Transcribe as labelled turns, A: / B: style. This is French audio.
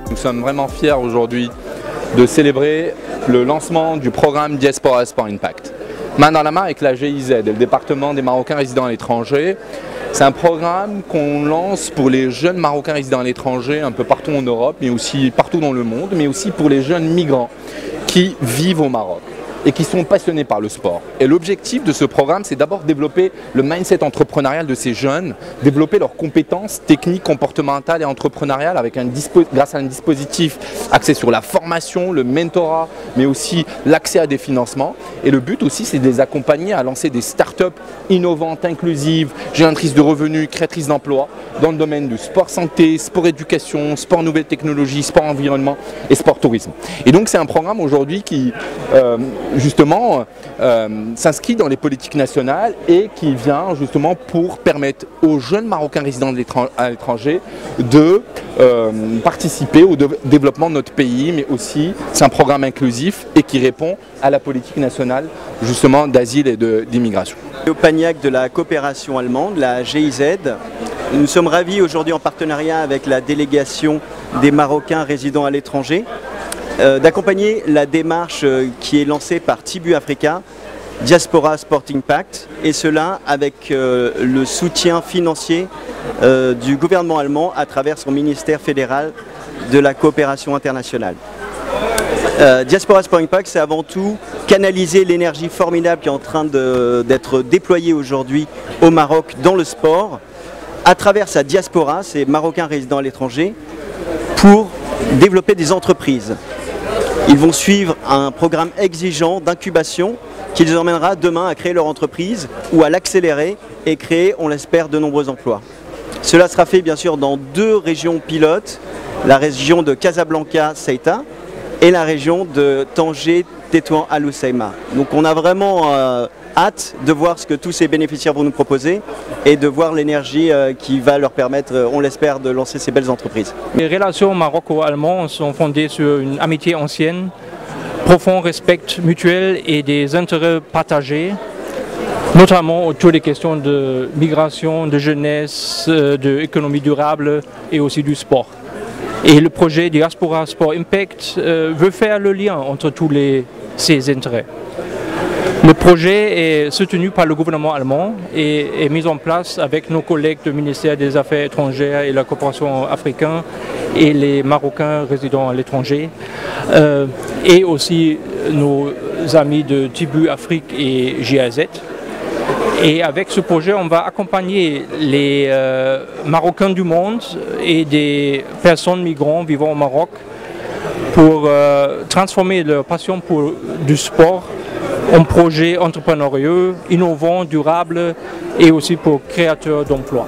A: Nous sommes vraiment fiers aujourd'hui de célébrer le lancement du programme Diaspora Sport Impact. Main dans la main avec la GIZ et le département des Marocains résidant à l'étranger. C'est un programme qu'on lance pour les jeunes Marocains résidant à l'étranger, un peu partout en Europe, mais aussi partout dans le monde, mais aussi pour les jeunes migrants qui vivent au Maroc et qui sont passionnés par le sport. Et l'objectif de ce programme, c'est d'abord développer le mindset entrepreneurial de ces jeunes, développer leurs compétences techniques, comportementales et entrepreneuriales grâce à un dispositif axé sur la formation, le mentorat, mais aussi l'accès à des financements. Et le but aussi, c'est de les accompagner à lancer des startups innovantes, inclusives, génératrices de revenus, créatrices d'emplois dans le domaine du sport santé, sport éducation, sport nouvelles technologies, sport environnement et sport tourisme. Et donc c'est un programme aujourd'hui qui justement s'inscrit dans les politiques nationales et qui vient justement pour permettre aux jeunes Marocains résidant à l'étranger de participer au développement de notre pays, mais aussi c'est un programme inclusif et qui répond à la politique nationale justement d'asile et d'immigration.
B: Au Pagnac de la coopération allemande, la GIZ, nous sommes ravis aujourd'hui en partenariat avec la délégation des Marocains résidant à l'étranger d'accompagner la démarche qui est lancée par Tibu Africa, Diaspora Sport Impact, et cela avec le soutien financier du gouvernement allemand à travers son ministère fédéral de la coopération internationale. Diaspora Sport Impact, c'est avant tout canaliser l'énergie formidable qui est en train d'être déployée aujourd'hui au Maroc dans le sport, à travers sa diaspora, ces Marocains résidant à l'étranger, pour développer des entreprises. Ils vont suivre un programme exigeant d'incubation qui les emmènera demain à créer leur entreprise ou à l'accélérer et créer, on l'espère, de nombreux emplois. Cela sera fait bien sûr dans 2 régions pilotes, la région de Casablanca-Ceuta et la région de Tanger-Tétouan-Al Hoceima. Donc on a vraiment hâte de voir ce que tous ces bénéficiaires vont nous proposer et de voir l'énergie qui va leur permettre, on l'espère, de lancer ces belles entreprises.
C: Les relations maroco-allemandes sont fondées sur une amitié ancienne, profond respect mutuel et des intérêts partagés, notamment autour des questions de migration, de jeunesse, d'économie durable et aussi du sport. Et le projet Diaspora Sport Impact veut faire le lien entre tous ces intérêts. Le projet est soutenu par le gouvernement allemand et est mis en place avec nos collègues du ministère des Affaires étrangères et la coopération africaine et les Marocains résidant à l'étranger et aussi nos amis de Tibu Afrique et GIZ. Et avec ce projet, on va accompagner les Marocains du monde et des personnes migrantes vivant au Maroc pour transformer leur passion pour du sport en projet entrepreneurial, innovant, durable et aussi pour créateurs d'emplois.